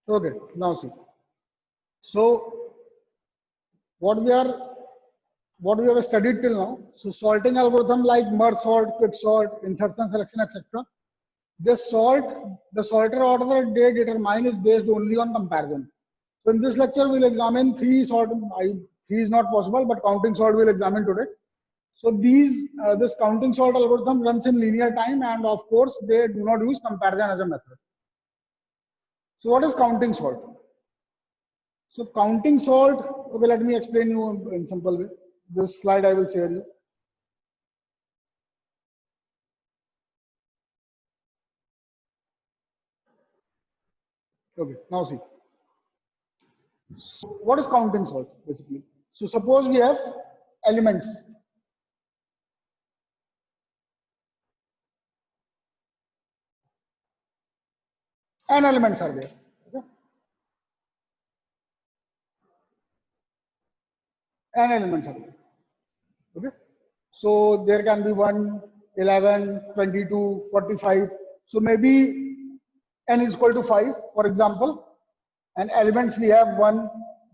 Okay, now see. So what we have studied till now. So sorting algorithm like merge sort, quick sort, insertion, selection, etc. The sorter order they determine is based only on comparison. So in this lecture, we'll examine three sort. Three is not possible, but counting sort we'll examine today. So this counting sort algorithm runs in linear time, and of course, they do not use comparison as a method. So what is counting sort? So counting sort, okay, let me explain you in simple way. This slide I will share you. Okay, now see. So what is counting sort basically? So suppose we have elements. N elements are there. Okay? N elements are there. Okay. So there can be 1, 11, 22, 45. So maybe n is equal to 5, for example. And elements we have 1,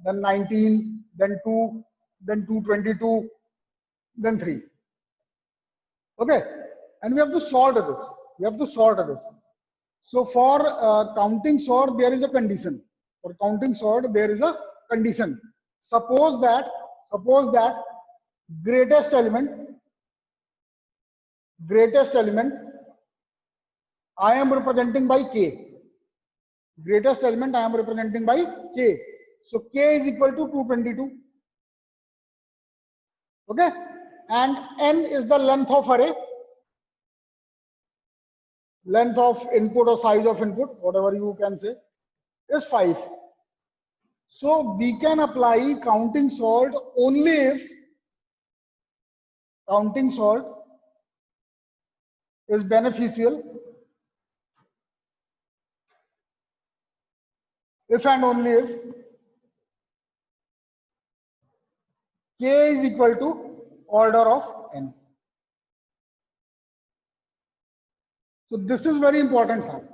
then 19, then 2, then 222, then 3. Okay. And we have to sort this. We have to sort this. So for counting sort, there is a condition. For counting sort, there is a condition. Suppose that greatest element I am representing by k. Greatest element I am representing by k. So k is equal to 222. Okay, and n is the length of array, length of input or size of input, whatever you can say, is 5. So we can apply counting sort only if counting sort is beneficial if and only if k is equal to order of n. So this is very important fact.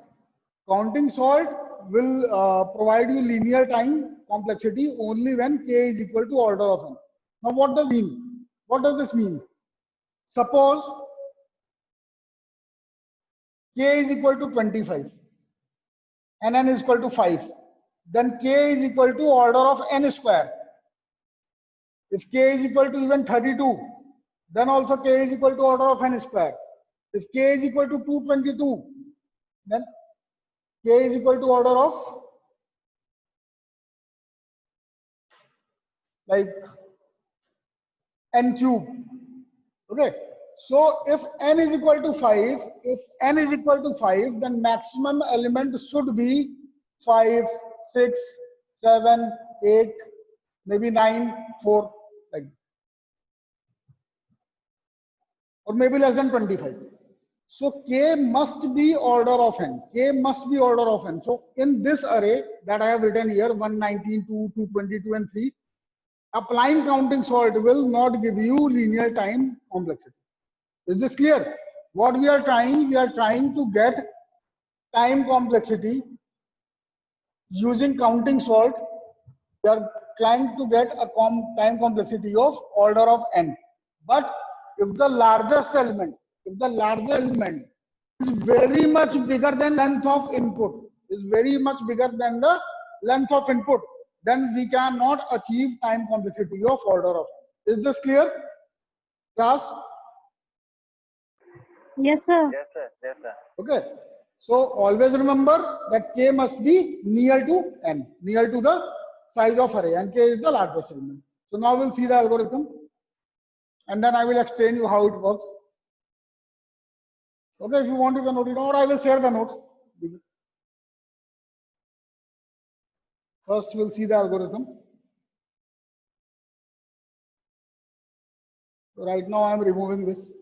Counting sort will provide you linear time complexity only when k is equal to order of n. Now what does this mean? What does this mean? Suppose k is equal to 25 and n is equal to 5. Then k is equal to order of n square. If k is equal to even 32, then also k is equal to order of n square. If k is equal to 222, then k is equal to order of like n cube. Okay. So if n is equal to 5, then maximum element should be 5, 6, 7, 8, maybe 9, 4, like, or maybe less than 25. So k must be order of n. K must be order of n. So in this array that I have written here, 119, 2, 222, and 3, applying counting sort will not give you linear time complexity. Is this clear? What we are trying to get time complexity using counting sort. We are trying to get a time complexity of order of n. But if the largest element is very much bigger than length of input, then we cannot achieve time complexity of order of n. Is this clear, class? Yes, sir. Yes, sir. Yes, sir. Okay. So always remember that k must be near to n, near to the size of array, and k is the largest element. So now we'll see the algorithm, and then I will explain you how it works. Okay, if you want, you can note it down, or I will share the notes. First, we'll see the algorithm. So right now, I am removing this.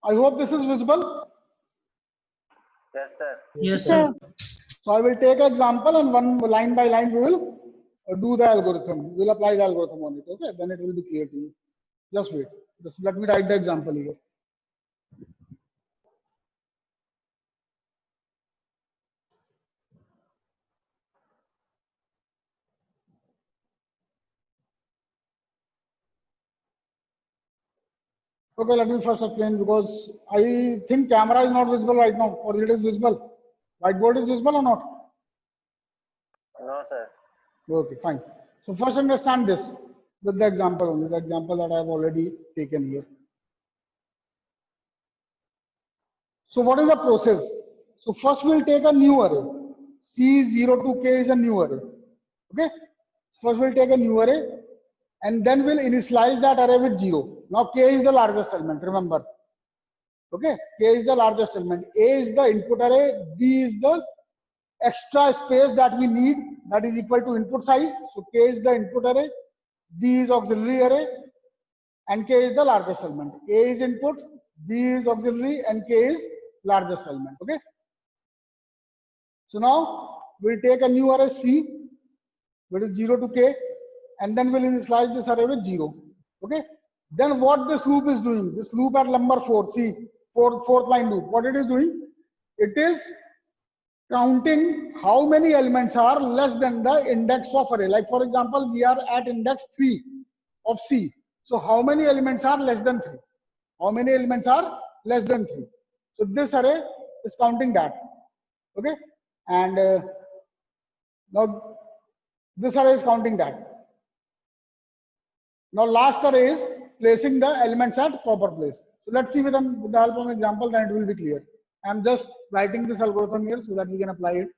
I hope this is visible. Yes, sir. Yes, sir. So I will take an example, and one line by line we will do the algorithm. We'll apply the algorithm on it. Okay, then it will be clear to you. Just wait. Just let me write the example here. Okay, let me first explain because I think camera is not visible right now, or it is visible. Whiteboard is visible or not? No, sir. Okay, fine. So first understand this with the example only, the example that I have already taken here. So what is the process? So first we'll take a new array. C0 to K is a new array. Okay. First we'll take a new array and then we'll initialize that array with 0. Now K is the largest element, remember. Okay. K is the largest element. A is the input array. B is the extra space that we need, that is equal to input size. So K is the input array. B is auxiliary array. And K is the largest element. A is input, B is auxiliary, and K is largest element. Okay. So now we'll take a new array C, which is 0 to K, and then we'll initialize this array with 0. Okay. Then what this loop is doing, this loop at number 4, see, fourth line loop, what it is doing? It is counting how many elements are less than the index of array. Like for example, we are at index 3 of C. So how many elements are less than 3? How many elements are less than 3? So this array is counting that. Okay. And now this array is counting that. Now last array is placing the elements at proper place. So let's see with the help of an example, then it will be clear. I'm just writing this algorithm here so that we can apply it.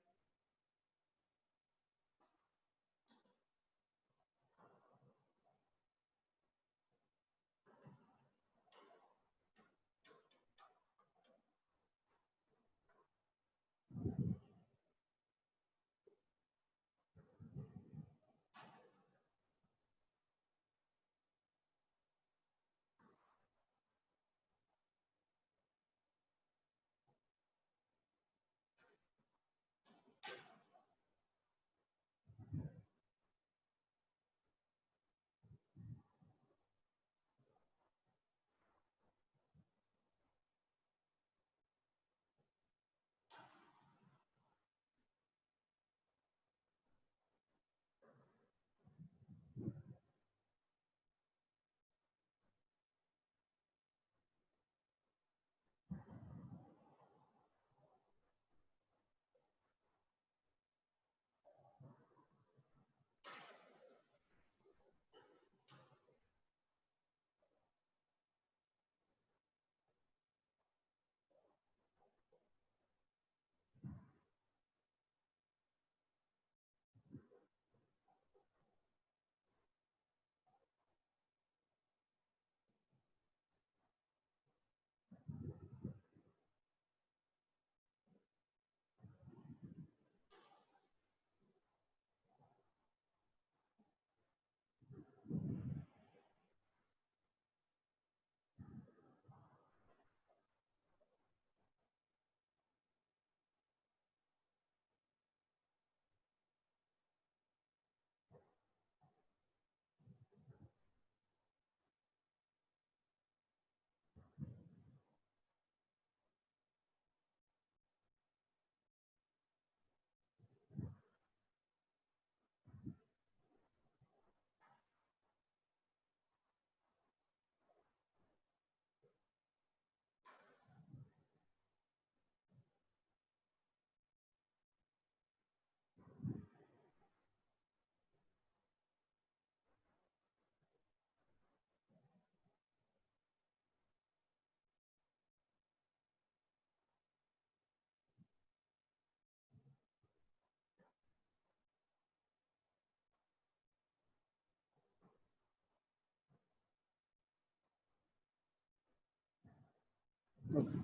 Okay.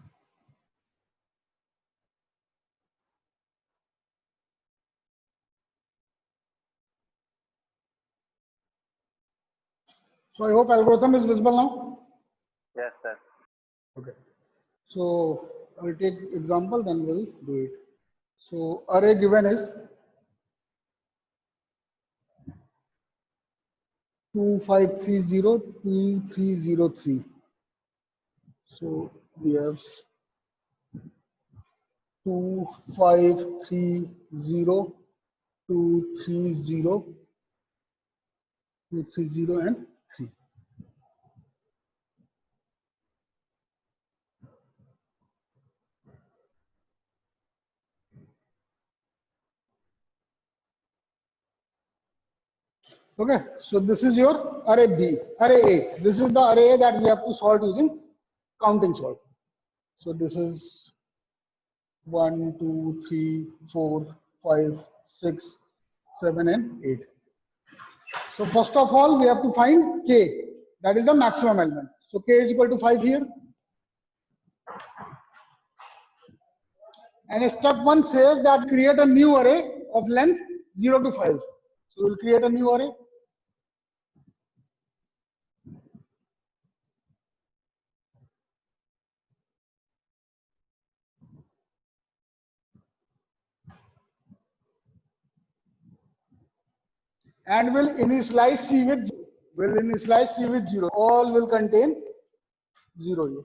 So I hope algorithm is visible now. Yes, sir. Okay. So I'll take example, then we'll do it. So array given is 25302303. So we have 2530230230 and 3. Okay, so this is your array B, array A. This is the array that we have to solve using counting sort. So this is 1, 2, 3, 4, 5, 6, 7, and 8. So first of all, we have to find K. That is the maximum element. So K is equal to 5 here. And step 1 says that create a new array of length 0 to 5. So we'll create a new array. And will initialize C with 0. All will contain 0 here.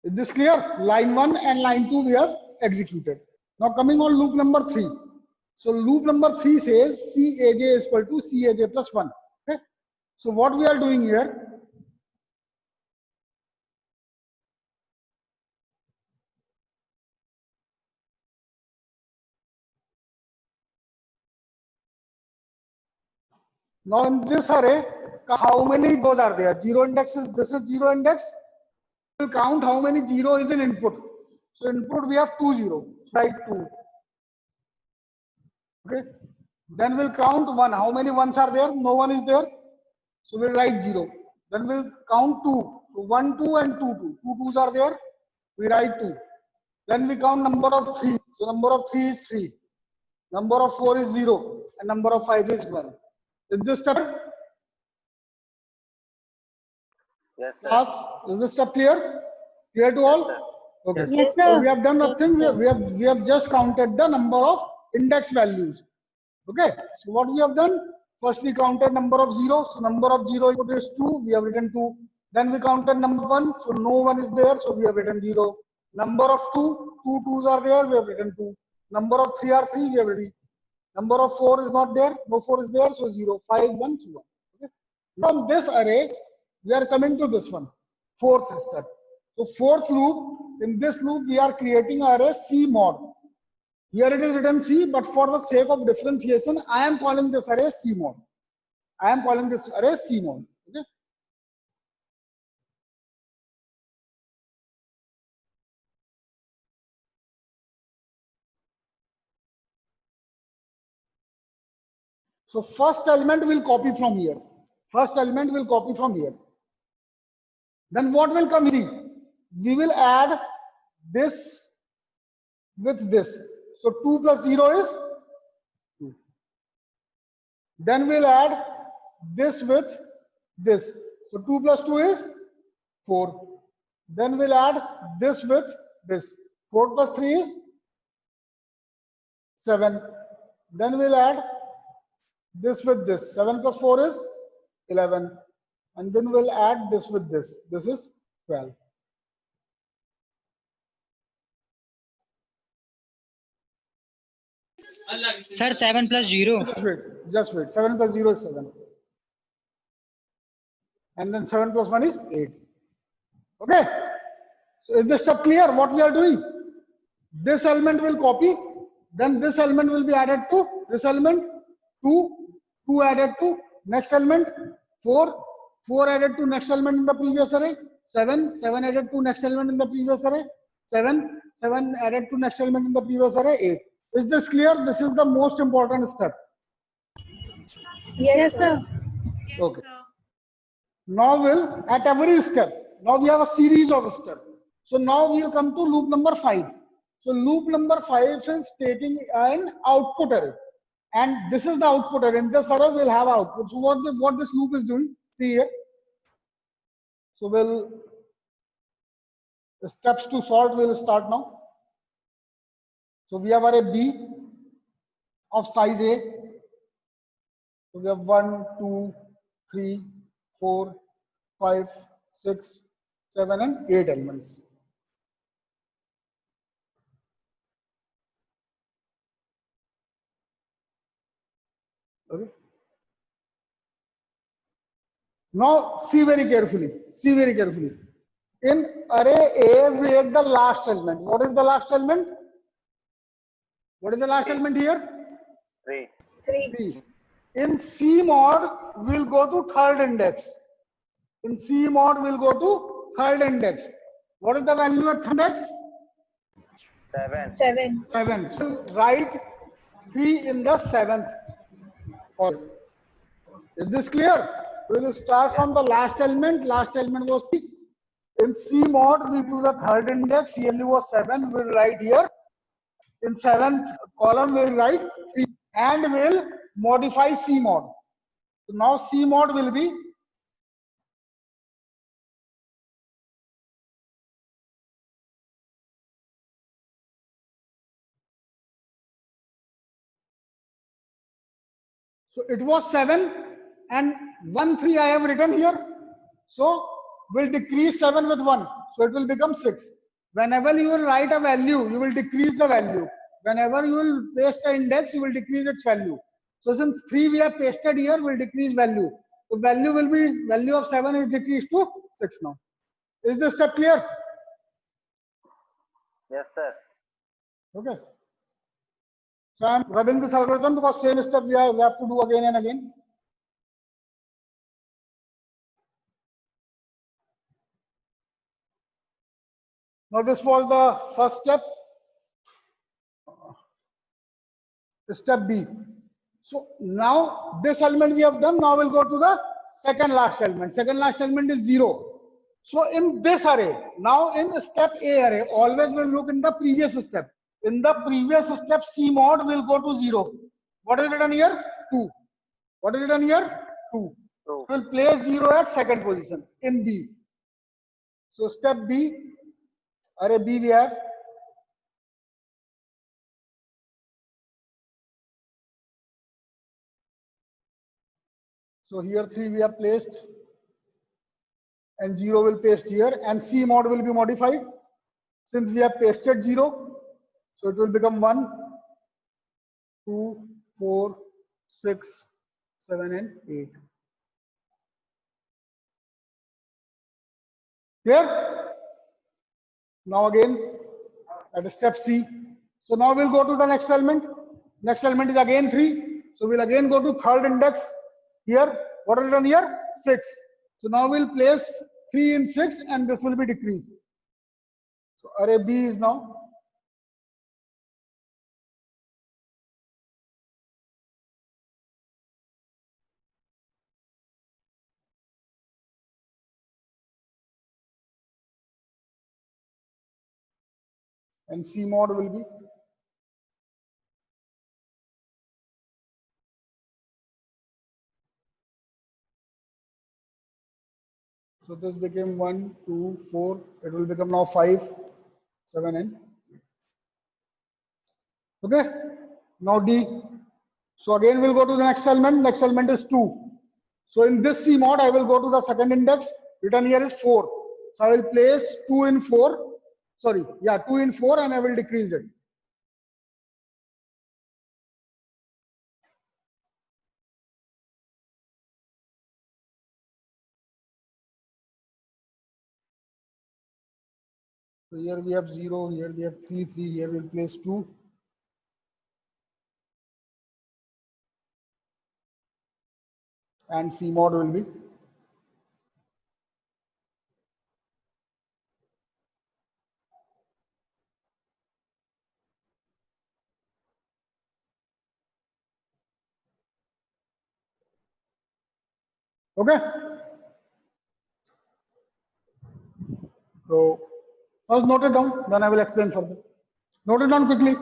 Is this clear? Line 1 and line 2 we have executed. Now coming on loop number 3. So loop number 3 says Caj is equal to Caj plus 1. Okay. So what we are doing here, now in this array, how many rows are there? 0 index is, this is 0 index. We'll count how many 0 is in input. So input we have 2 0, write 2. Okay. Then we'll count 1. How many ones are there? No one is there. So we'll write 0. Then we'll count 2. So 1, 2 and 2, 2. 2 2s are there. We write 2. Then we count number of 3. So number of 3 is 3. Number of 4 is 0. And number of 5 is 1. Is this step? Yes, sir. Class, is this step clear? Clear to all? Okay. Yes, So sir. we have done nothing. We have just counted the number of index values. Okay. So what we have done? First we counted number of 0. So number of 0 is 2. We have written 2. Then we counted number 1. So no one is there. So we have written 0. Number of 2. 2 2s are there. We have written 2. Number of 3 are 3. We have written. Number of 4 is not there. No 4 is there. So 0, 5, 1, so 1. Okay. From this array, we are coming to this one. Fourth step. So fourth loop. In this loop, we are creating array C mod. Here it is written C, but for the sake of differentiation, I am calling this array C mod. I am calling this array C mod. Okay. So first element will copy from here. First element will copy from here. Then what will come here? We will add this with this. So 2 plus 0 is 2. Then we'll add this with this. So 2 plus 2 is 4. Then we'll add this with this. 4 plus 3 is 7. Then we'll add this with this. 7 plus 4 is 11. And then we'll add this with this. This is 12. Sir, 7 plus 0. Just wait. 7 plus 0 is 7. And then 7 plus 1 is 8. Okay. So is this step clear what we are doing? This element will copy. Then this element will be added to this element. 2. 2 added to next element. 4. 4 added to next element in the previous array. 7. 7 added to next element in the previous array. 7. 7 added to next element in the previous array. 8. Is this clear? This is the most important step. Yes, sir. Okay. Now we'll, at every step, now we have a series of steps. So now we will come to loop number 5. So loop number 5 is taking an output array. And this is the output array. In this array, we'll have output. So what this loop is doing, see here. So we'll, the steps to sort will start now. So we have array B of size A. So we have 1, 2, 3, 4, 5, 6, 7, and 8 elements. Okay. Now see very carefully. See very carefully. In array A, we take the last element. What is the last element? What is the last element here? 3. 3. 3. In C mod, we'll go to third index. In C mod, we'll go to third index. What is the value at third index? 7. 7. 7. So we'll write 3 in the 7th column. Is this clear? We'll start from the last element. Last element was 3. In C mod, we do the third index. CLU was 7. We'll write here. In 7th column, we'll write 3 and we'll modify C mod. So now C mod will be so it was 7 and 1 3 I have written here. So we'll decrease 7 with 1. So it will become 6. Whenever you will write a value, you will decrease the value. Whenever you will paste the index, you will decrease its value. So since 3 we have pasted here, we'll decrease value. So value will be value of 7 is decreased to 6 now. Is this step clear? Yes, sir. Okay. So I'm rubbing this algorithm because same step we have to do again and again. Now this was the first step. Step B. So now this element we have done. Now we'll go to the second last element. Second last element is 0. So in this array, now in step A array, always we'll look in the previous step. In the previous step, C mod will go to 0. What is written here? 2. What is written here? 2. True. We'll place 0 at second position in B. So step B, array B we have. So here 3 we have placed and 0 will paste here and C mod will be modified. Since we have pasted 0, so it will become 1, 2, 4, 6, 7 and 8. Here, now again at step C. So now we'll go to the next element. Next element is again 3. So we'll again go to third index. Here, what is done here? 6. So now we'll place 3 in 6 and this will be decreased. So array B is now and C mod will be so this became 1, 2, 4. It will become now 5, 7 and 8. Okay. Now D. So again we'll go to the next element. Next element is 2. So in this C mod, I will go to the second index. Written here is 4. So I will place 2 in 4. Sorry, yeah, 2 in 4 and I will decrease it. So here we have 0, here we have 3, 3, here we'll place 2. And C mod will be okay. So first note it down, then I will explain further. Note it down quickly.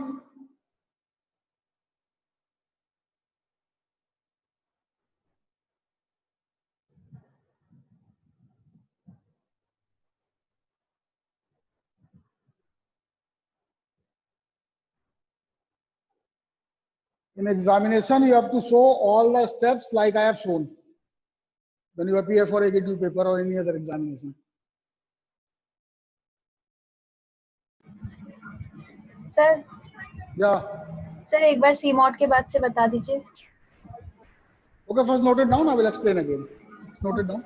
In examination, you have to show all the steps like I have shown when you appear for a AGTU paper or any other examination. Sir Yeah. Sir एक बार सी mod के बाद से बता दीजिए. Okay, first note it down. I will explain again. Note it down.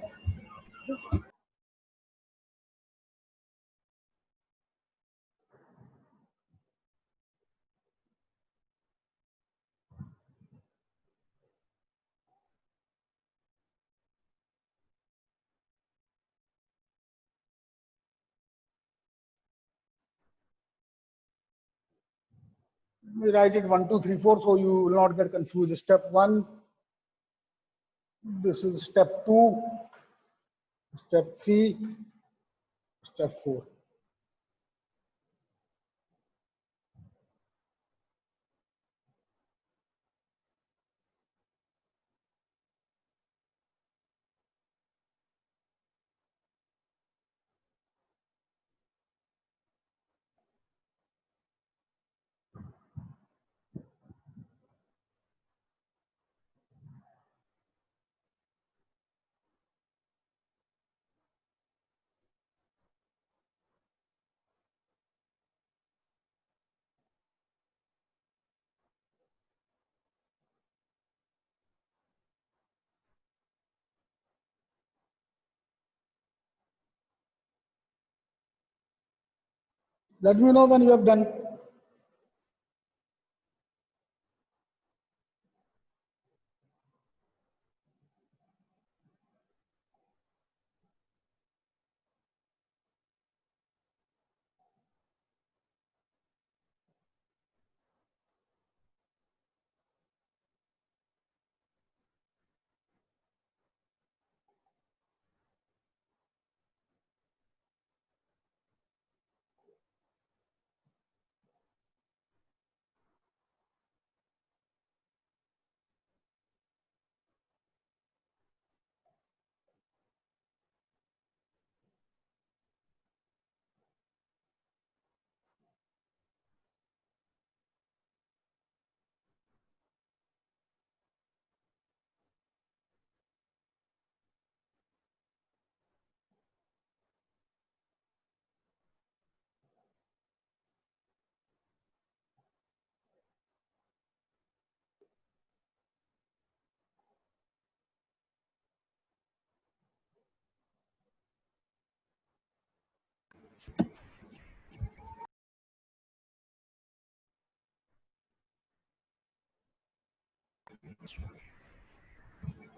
We write it 1, 2, 3, 4, so you will not get confused. Step 1, this is step 2, step 3, step 4. Let me know when you have done.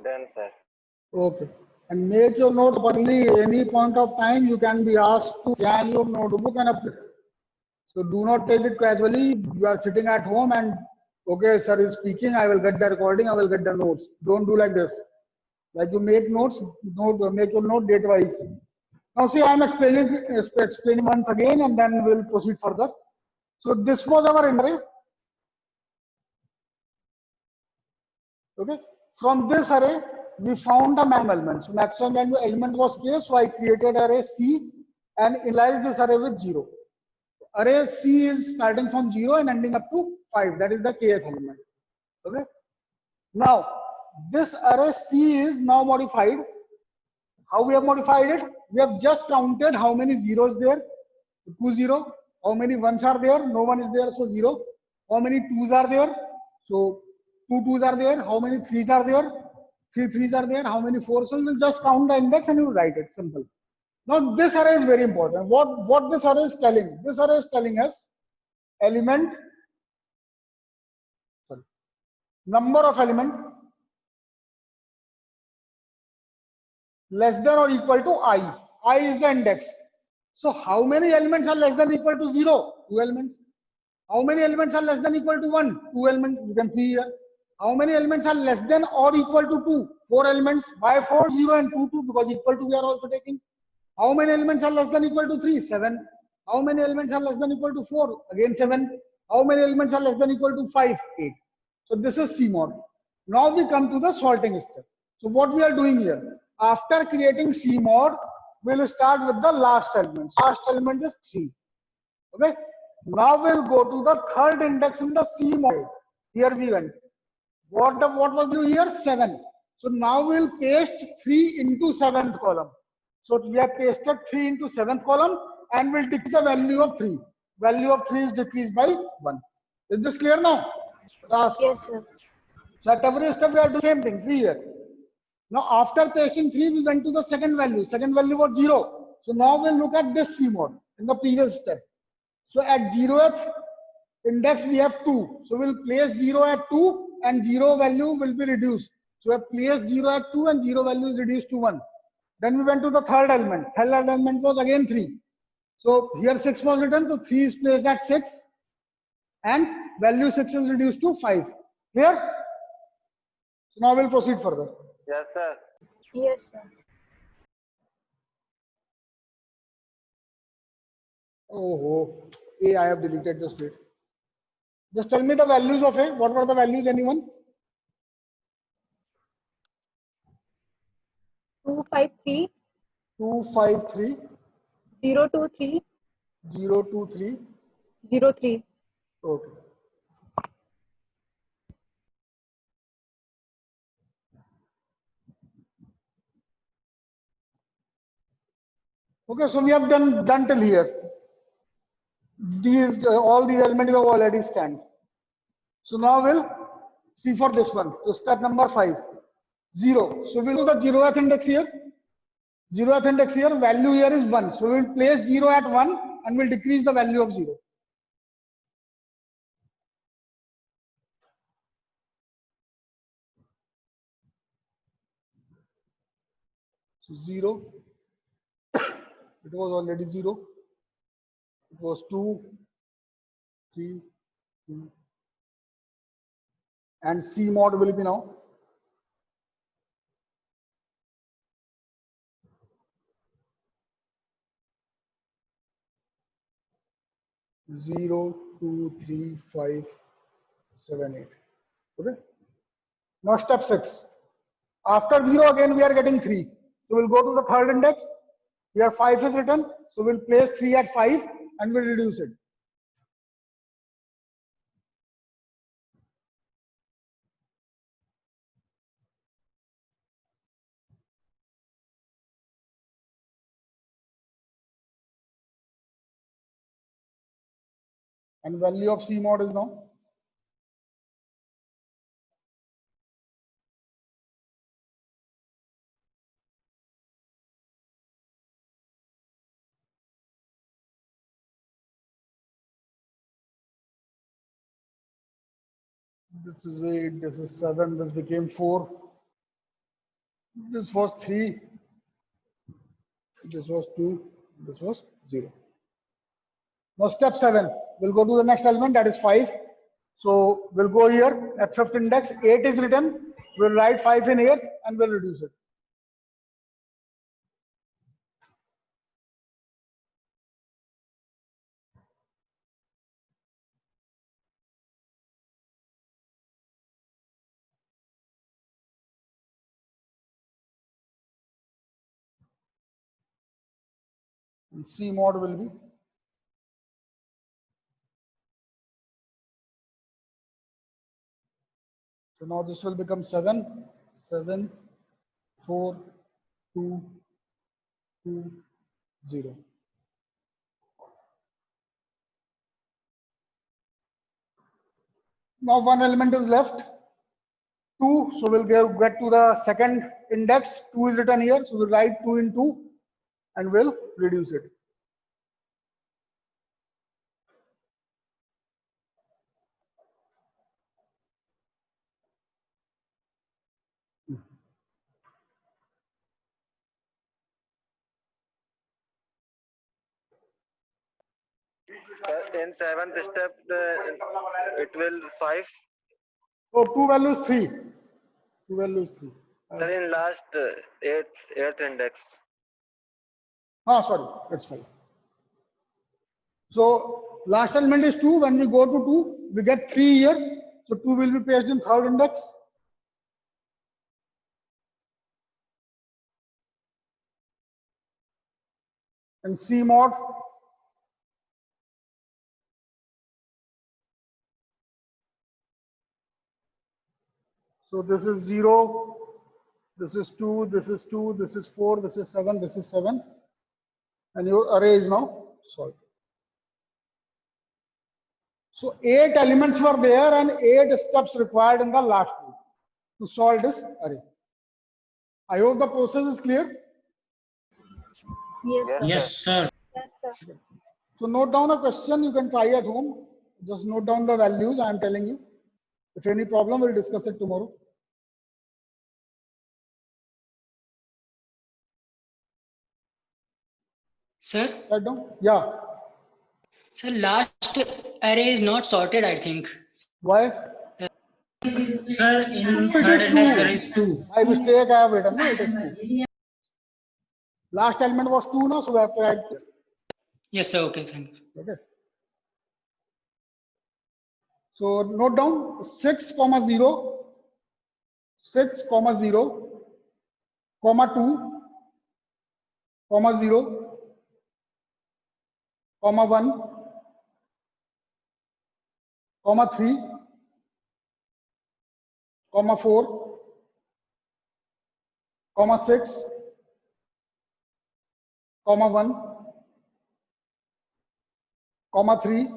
Done, sir. Okay. And make your notes accordingly. Any point of time you can be asked to scan your notebook and update. So do not take it casually. You are sitting at home and okay, sir is speaking. I will get the recording. I will get the notes. Don't do like this. Like you make notes, make your note date wise. Now see, I am explaining once again, and then we'll proceed further. So this was our array. Okay. From this array, we found the maximum element. So maximum value element was K. So I created array C and initialized this array with 0. Array C is starting from 0 and ending up to 5. That is the kth element. Okay. Now this array C is now modified. How we have modified it? We have just counted how many zeros there. 2 0. How many ones are there? No one is there, so 0. How many twos are there? So 2 twos are there. How many threes are there? 3 threes are there. How many fours? So you will just count the index and you will write it. Simple. Now this array is very important. What this array is telling? This array is telling us element, number of element less than or equal to I. I is the index. So how many elements are less than or equal to 0? 2 elements. How many elements are less than or equal to 1? 2 elements. You can see here. How many elements are less than or equal to 2? 4 elements. Why 4, 0 and 2, 2? Because equal to we are also taking. How many elements are less than or equal to 3? 7. How many elements are less than or equal to 4? Again 7. How many elements are less than or equal to 5? 8. So this is CMOD. Now we come to the sorting step. So what we are doing here? After creating CMOD, we'll start with the last element. Last element is 3. Okay. Now we'll go to the third index in the CMOD. Here we went. What was due here? 7. So now we'll paste 3 into 7th column. So we have pasted 3 into 7th column and we'll decrease the value of 3. Value of 3 is decreased by 1. Is this clear now? Yes, sir. So at every step we are doing the same thing. See here. Now after pasting 3, we went to the second value. Second value was 0. So now we'll look at this CMOD in the previous step. So at 0th index we have 2. So we'll place 0 at 2 and 0 value will be reduced. So we have placed 0 at 2 and 0 value is reduced to 1. Then we went to the third element. Third element was again 3. So here 6 was written. So 3 is placed at 6 and value 6 is reduced to 5. Clear? So now we'll proceed further. Yes, sir. Yes, sir. Oh, A, I have deleted the state. Just tell me the values of A. What were the values, anyone? 253 253 023 023. 03. Okay. Okay, so we have done till here. These all these elements have already scanned. So now we'll see for this one. So step number 5, 0. So we'll do the 0th index here. 0th index here, value here is 1. So we'll place 0 at 1 and we'll decrease the value of 0. So 0, it was already 0. It was 2, 3, 2. And C mod will be now 0, 2, 3, 5, 7, 8. Okay. Now step 6. After 0 again we are getting 3. So we'll go to the third index. Here 5 is written. So we'll place 3 at 5 and we'll reduce it. And value of C mod is now 8, this is 7, this became 4. This was 3, this was 2, this was 0. Now step 7, we'll go to the next element, that is 5. So we'll go here at 5th index, 8 is written, we'll write 5 in 8 and we'll reduce it. And C mod will be 'So now this will become 7, 7, 4, 2, 2, 0. Now one element is left, 2. So we'll get to the second index. 2 is written here. So we'll write 2 in 2 and we'll reduce it. In seventh step, it will 5. So 2 values 3. 2 values 3. Sir, in last eighth index. Sorry, that's fine. So last element is 2. When we go to 2, we get 3 here. So 2 will be placed in third index. And C mod. So this is 0, this is 2, this is 2, this is 4, this is 7, this is 7. And your array is now solved. So 8 elements were there and 8 steps required in the last one to solve this array. I hope the process is clear. Yes, sir. Yes, sir. Yes, sir. So note down a question you can try at home. Just note down the values I am telling you. If any problem, we'll discuss it tomorrow. Sir, Write down. Yeah. Sir, last array is not sorted, I think. Why? Sir, in It third is index two. there is 2. By mistake I have written, no, it is 2. Last element was 2, no, so we have to write here. Yes, sir. Okay, thank you. Okay. So note down 6, 0, 6, 0, comma 2, comma 0, comma 1, comma 3, comma 4, comma 6, comma 1, comma 3,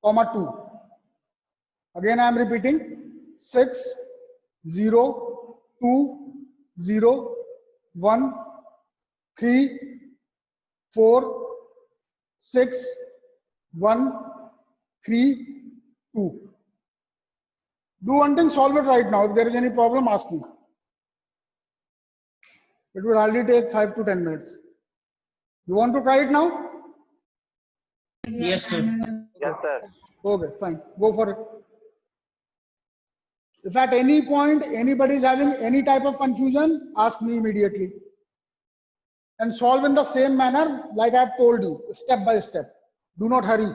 comma 2. Again I am repeating 6, 0, 2, 0, 1, 3, 4, 6, 1, 3, 2. Do one thing, solve it right now. If there is any problem, ask me. It will hardly take 5 to 10 minutes. You want to try it now? Yes, sir. Yes, sir. Okay, fine. Go for it. If at any point anybody is having any type of confusion, ask me immediately. And solve in the same manner like I have told you, step by step. Do not hurry.